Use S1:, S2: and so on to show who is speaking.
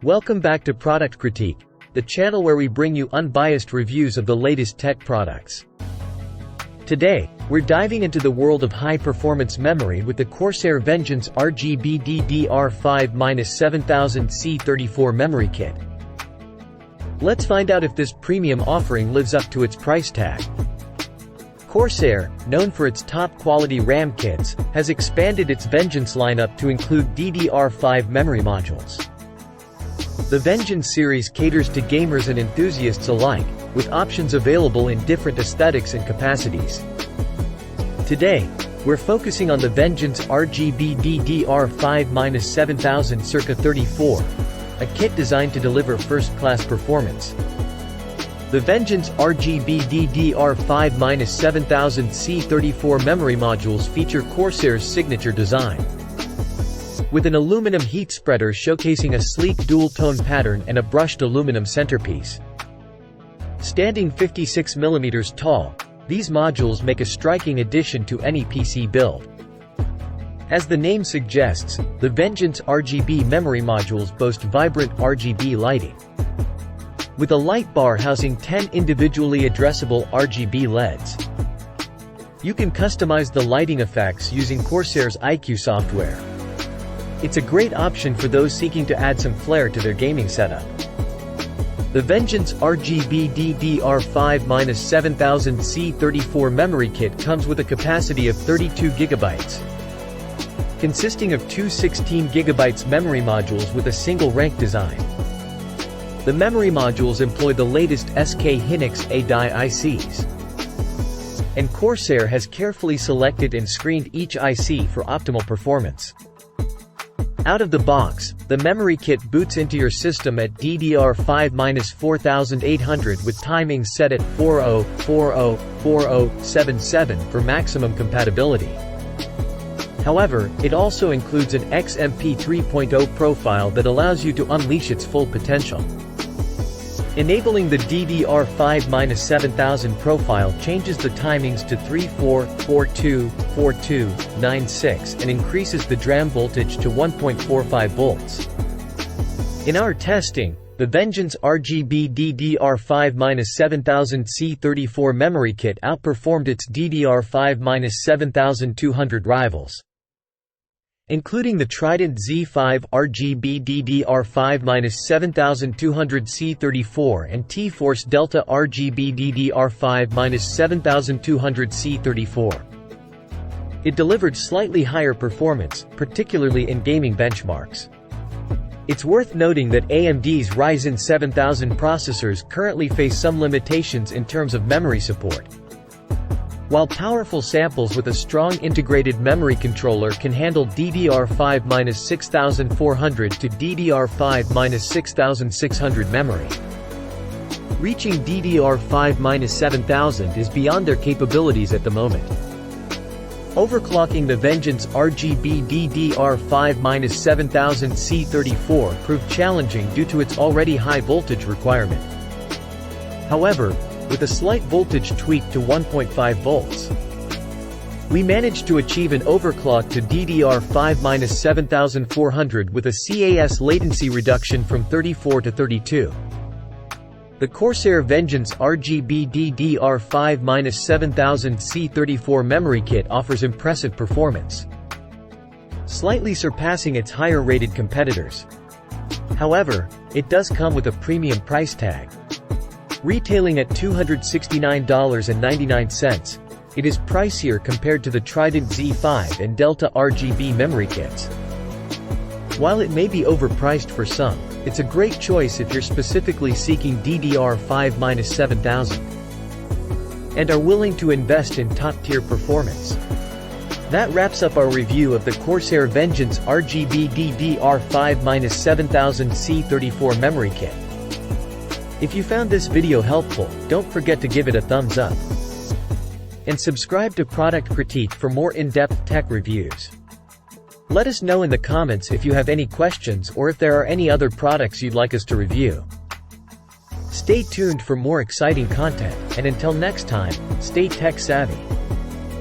S1: Welcome back to Product Critique, the channel where we bring you unbiased reviews of the latest tech products. Today, we're diving into the world of high-performance memory with the Corsair Vengeance RGB DDR5-7000 C34 memory kit. Let's find out if this premium offering lives up to its price tag. Corsair, known for its top-quality RAM kits, has expanded its Vengeance lineup to include DDR5 memory modules. The Vengeance series caters to gamers and enthusiasts alike, with options available in different aesthetics and capacities. Today, we're focusing on the Vengeance RGB DDR5-7000 C34, a kit designed to deliver first-class performance. The Vengeance RGB DDR5-7000 C34 memory modules feature Corsair's signature design, with an aluminum heat spreader showcasing a sleek dual-tone pattern and a brushed aluminum centerpiece. Standing 56 mm tall, these modules make a striking addition to any PC build. As the name suggests, the Vengeance RGB memory modules boast vibrant RGB lighting, with a light bar housing 10 individually addressable RGB LEDs. You can customize the lighting effects using Corsair's IQ software. It's a great option for those seeking to add some flair to their gaming setup. The Vengeance RGB DDR5-7000 C34 memory kit comes with a capacity of 32 GB, consisting of two 16 GB memory modules with a single rank design. The memory modules employ the latest SK Hynix A-die ICs, and Corsair has carefully selected and screened each IC for optimal performance. Out of the box, the memory kit boots into your system at DDR5-4800 with timings set at 40404077 for maximum compatibility. However, it also includes an XMP 3.0 profile that allows you to unleash its full potential. Enabling the DDR5-7000 profile changes the timings to 34424296 and increases the DRAM voltage to 1.45 volts. In our testing, the Vengeance RGB DDR5-7000 C34 memory kit outperformed its DDR5-7200 rivals, including the Trident Z5 RGB DDR5-7200 C34 and T-Force Delta RGB DDR5-7200 C34. It delivered slightly higher performance, particularly in gaming benchmarks. It's worth noting that AMD's Ryzen 7000 processors currently face some limitations in terms of memory support. While powerful samples with a strong integrated memory controller can handle DDR5-6400 to DDR5-6600 memory, reaching DDR5-7000 is beyond their capabilities at the moment. Overclocking the Vengeance RGB DDR5-7000 C34 proved challenging due to its already high voltage requirement. However, with a slight voltage tweak to 1.5 volts, we managed to achieve an overclock to DDR5-7400 with a CAS latency reduction from 34 to 32. The Corsair Vengeance RGB DDR5-7000 C34 memory kit offers impressive performance, slightly surpassing its higher-rated competitors. However, it does come with a premium price tag. Retailing at $269.99, it is pricier compared to the Trident Z5 and Delta RGB memory kits. While it may be overpriced for some, it's a great choice if you're specifically seeking DDR5-7000 and are willing to invest in top-tier performance. That wraps up our review of the Corsair Vengeance RGB DDR5-7000 C34 memory kit. If you found this video helpful, don't forget to give it a thumbs up. And subscribe to Product Critique for more in-depth tech reviews. Let us know in the comments if you have any questions or if there are any other products you'd like us to review. Stay tuned for more exciting content, and until next time, stay tech savvy.